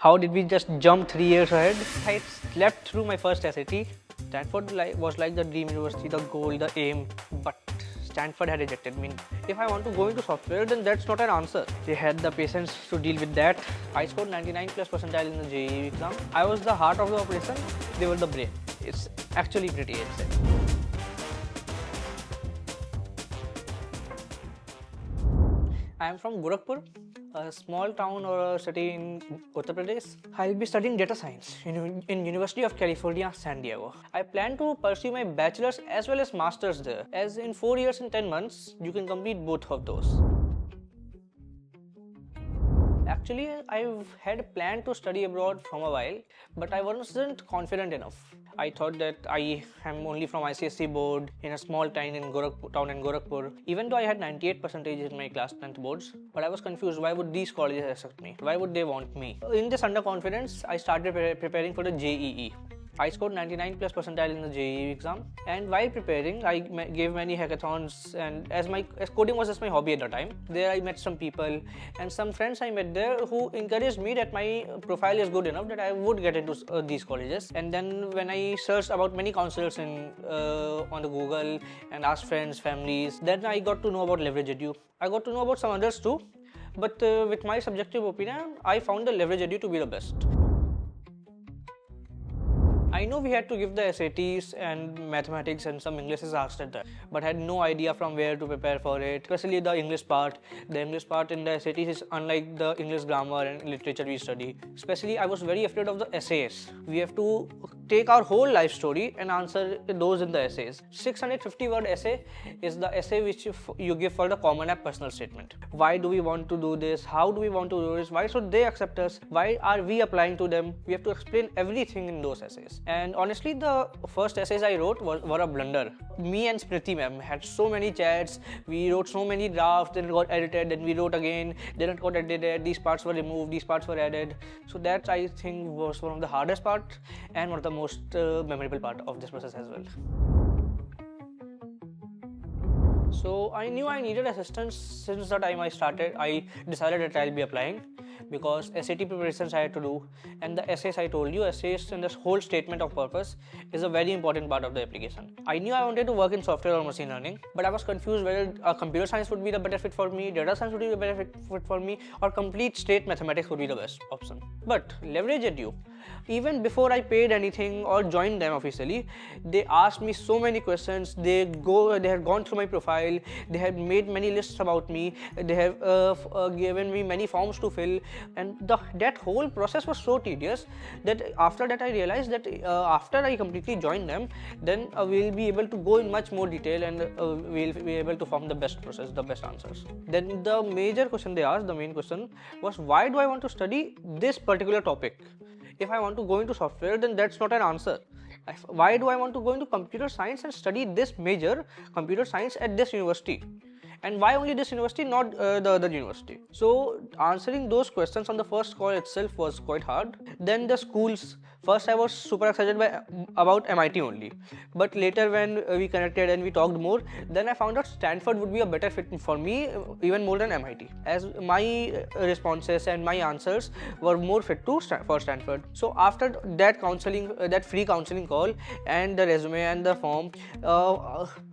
How did we just jump 3 years ahead? I slept through my first SAT. Stanford was like the dream university, the goal, the aim, but Stanford had rejected me. If I want to go into software, then that's not an answer. They had the patience to deal with that. I scored 99 plus percentile in the JEE exam. I was the heart of the operation, they were the brain. It's actually pretty insane. I am from Gorakhpur, a small town or a city in Uttar Pradesh. I'll be studying data science in University of California, San Diego. I plan to pursue my bachelor's as well as master's there, as in 4 years and 10 months, you can complete both of those. Actually, I've had planned to study abroad from a while, but I wasn't confident enough. I thought that I am only from ICSE board in a small town in Gorakhpur, even though I had 98% in my class 10th boards. But I was confused, why would these colleges accept me? Why would they want me? In this underconfidence, I started preparing for the JEE. I scored 99 plus percentile in the JEE exam, and while preparing, I gave many hackathons, and as coding was just my hobby at the time. There I met some people and some friends I met there who encouraged me that my profile is good enough that I would get into these colleges. And then when I searched about many counselors on the Google and asked friends, families, then I got to know about Leverage Edu. I got to know about some others too, but with my subjective opinion, I found the Leverage Edu to be the best. I know we had to give the SATs and mathematics and some English is asked at that, but had no idea from where to prepare for it, especially the English part. The English part in the SATs is unlike the English grammar and literature we study. Especially, I was very afraid of the essays. We have to take our whole life story and answer those in the essays. 650-word essay is the essay which you give for the Common App personal statement. Why do we want to do this? How do we want to do this? Why should they accept us? Why are we applying to them? We have to explain everything in those essays. And honestly, the first essays I wrote were a blunder. Me and Smriti ma'am had so many chats, we wrote so many drafts, then it got edited, then we wrote again, then it got edited, these parts were removed, these parts were added. So that I think was one of the hardest part and one of the most memorable part of this process as well. So I knew I needed assistance since the time I decided that I'll be applying, because SAT preparations I had to do, and the essays I told you, essays and this whole statement of purpose is a very important part of the application. I knew I wanted to work in software or machine learning, but I was confused whether computer science would be the better fit for me, data science would be the better fit for me, or complete straight mathematics would be the best option. But Leverage Edu, even before I paid anything or joined them officially, they asked me so many questions. They had gone through my profile, they had made many lists about me, they have given me many forms to fill, and that whole process was so tedious that after that I realized that after I completely joined them, then we'll be able to go in much more detail, and we'll be able to form the best process, the best answers. Then the major question they asked, the main question was, why do I want to study this particular topic? If I want to go into software, then that's not an answer. Why do I want to go into computer science and study this major, computer science, at this university? And why only this university, not the other university? So answering those questions on the first call itself was quite hard. Then the schools. First I was super excited about MIT only, but later when we connected and we talked more, then I found out Stanford would be a better fit for me, even more than MIT, as my responses and my answers were more fit for Stanford. So after that counseling, that free counseling call and the resume and the form,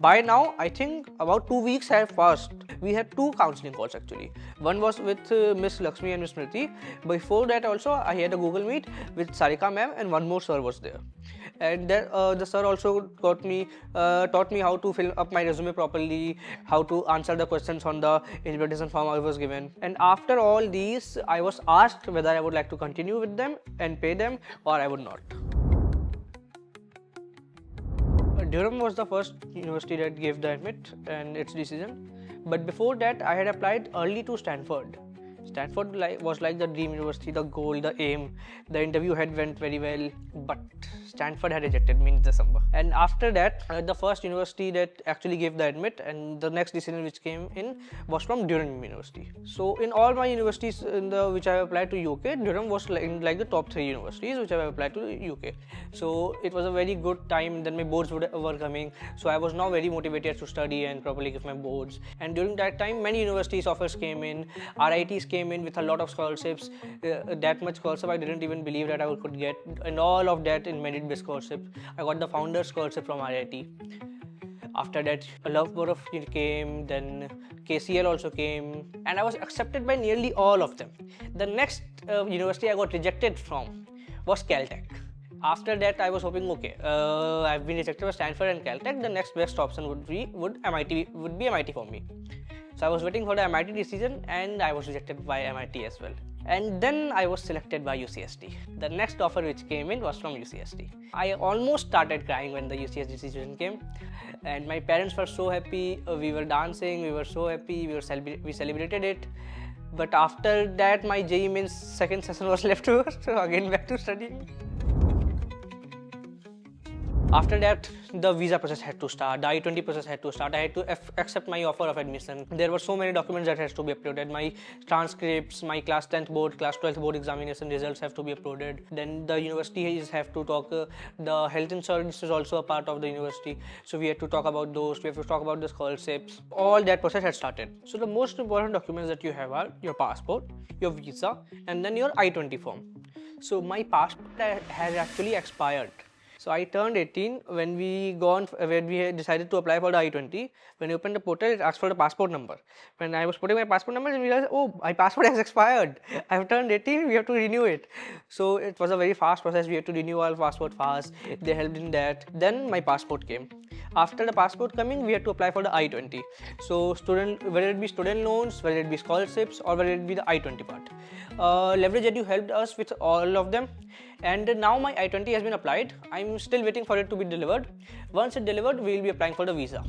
by now I think about 2 weeks have passed. We had 2 counseling calls actually. One was with Miss Lakshmi and Miss Smriti. Before that also I had a Google Meet with Sarika ma'am, and one more sir was there. And then the sir also taught me how to fill up my resume properly, how to answer the questions on the invitation form I was given. And after all these, I was asked whether I would like to continue with them and pay them, or I would not. Durham was the first university that gave the admit and its decision. But before that, I had applied early to Stanford. Stanford was like the dream university, the goal, the aim. The interview had went very well, but Stanford had rejected me in December. And after that, the first university that actually gave the admit, and the next decision which came in was from Durham University. So in all my universities which I have applied to UK, Durham was like the top 3 universities which I have applied to UK. So it was a very good time. Then my boards were coming, so I was now very motivated to study and properly give my boards. And during that time, many universities offers came in, RITs came in with a lot of scholarships. That much scholarship I didn't even believe that I could get, and all of that in merit-based scholarship. I got the founder scholarship from IIT. After that, a Love Board of came, then KCL also came, and I was accepted by nearly all of them. The next university I got rejected from was Caltech. After that, I was hoping, okay, I've been rejected by Stanford and Caltech. The next best option would be MIT for me. So I was waiting for the MIT decision, and I was rejected by MIT as well. And then I was selected by UCSD. The next offer which came in was from UCSD. I almost started crying when the UCSD decision came, and my parents were so happy. We were dancing, we were so happy, we celebrated it. But after that, my JEE Mains second session was left over, so again back to studying. After that, the visa process had to start, the I-20 process had to start. I had to accept my offer of admission. There were so many documents that has to be uploaded. My transcripts, my class 10th board, class 12th board examination results have to be uploaded. Then the universities have to talk. The health insurance is also a part of the university. So we had to talk about those. We have to talk about the scholarships. All that process had started. So the most important documents that you have are your passport, your visa, and then your I-20 form. So my passport has actually expired. So I turned 18 when we decided to apply for the I-20. When I opened the portal, it asked for the passport number. When I was putting my passport number, I realized, oh, my passport has expired. I have turned 18, we have to renew it. So it was a very fast process. We had to renew our passport fast. They helped in that. Then my passport came. After the passport coming, we had to apply for the I-20. So whether it be student loans, whether it be scholarships, or whether it be the I-20 part. Leverage Edu helped us with all of them. And now my I-20 has been applied. I'm still waiting for it to be delivered. Once it's delivered, we will be applying for the visa.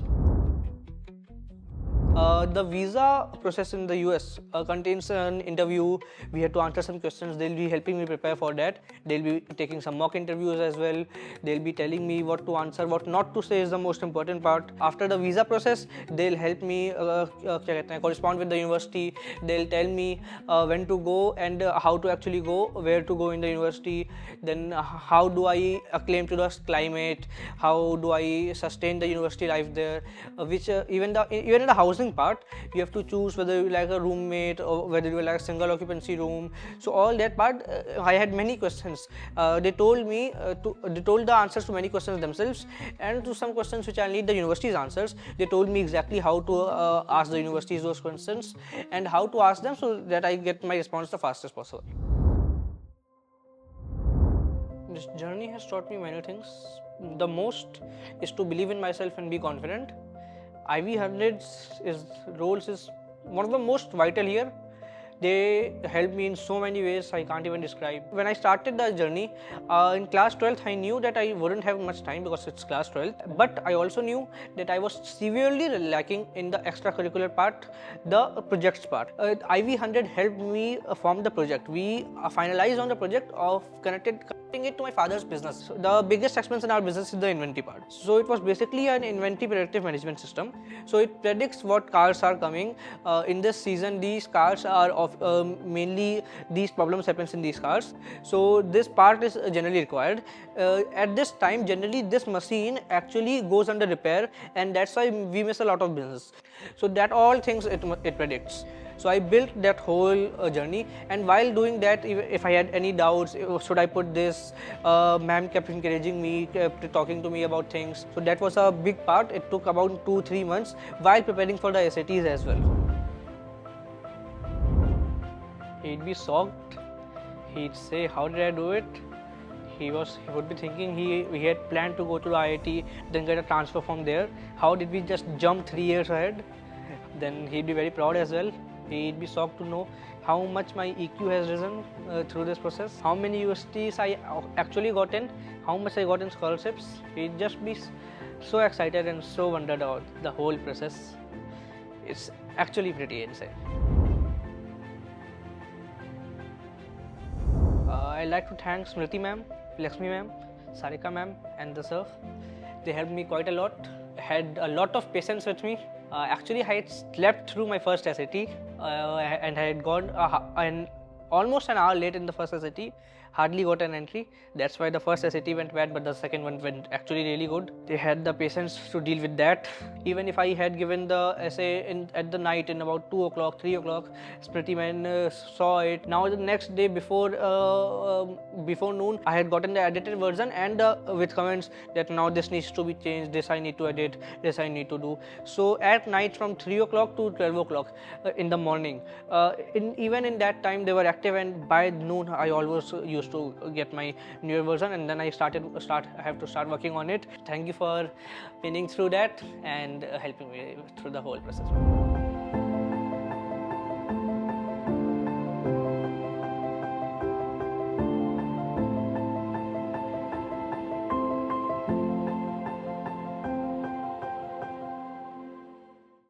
The visa process in the US contains an interview. We have to answer some questions. They'll be helping me prepare for that. They'll be taking some mock interviews as well. They'll be telling me what to answer, what not to say is the most important part. After the visa process, they'll help me correspond with the university. They'll tell me when to go and how to actually go, where to go in the university. Then how do I acclaim to the climate? How do I sustain the university life there? Even in the housing part, you have to choose whether you like a roommate or whether you like a single occupancy room. So all that part, I had many questions. They told the answers to many questions themselves, and to some questions which I need the university's answers. They told me exactly how to ask the universities those questions and how to ask them so that I get my response the fastest possible. This journey has taught me many things. The most is to believe in myself and be confident. IV100's roles is one of the most vital here. They helped me in so many ways I can't even describe. When I started the journey, in class 12th, I knew that I wouldn't have much time because it's class 12th. But I also knew that I was severely lacking in the extracurricular part, the projects part. IV100 helped me form the project. We finalized on the project of connecting it to my father's business. So the biggest expense in our business is the inventory part. So it was basically an inventory predictive management system. So it predicts what cars are coming. In this season, these cars are of mainly these problems happens in these cars. So this part is generally required. At this time, generally this machine actually goes under repair, and that's why we miss a lot of business. So that all things it predicts. So I built that whole journey, and while doing that, if I had any doubts, should I put this, ma'am kept encouraging me, kept talking to me about things. So that was a big part. It took about 2-3 months while preparing for the SATs as well. He'd be shocked. He'd say, how did I do it? He would be thinking he had planned to go to the IIT, then get a transfer from there. How did we just jump 3 years ahead? Then he'd be very proud as well. He'd be shocked to know how much my EQ has risen through this process, how many universities I actually got in, how much I got in scholarships. He'd just be so excited and so wondered about the whole process. It's actually pretty insane. I'd like to thank Smriti ma'am, Lakshmi ma'am, Sarika ma'am and the sir. They helped me quite a lot, had a lot of patience with me. Actually, I had slept through my first SAT and I had gone almost an hour late in the first SAT. hardly got an entry. That's why the first SAT went bad, but the second one went actually really good. They had the patience to deal with that. Even if I had given the essay at the night in about 2 o'clock, 3 o'clock, Smriti man saw it. Now the next day before noon, I had gotten the edited version and with comments that now this needs to be changed, this I need to edit, this I need to do. So at night from 3 o'clock to 12 o'clock in the morning, even in that time they were active, and by noon I always used to get my New Year version, and then I have to start working on it. Thank you for pinning through that and helping me through the whole process.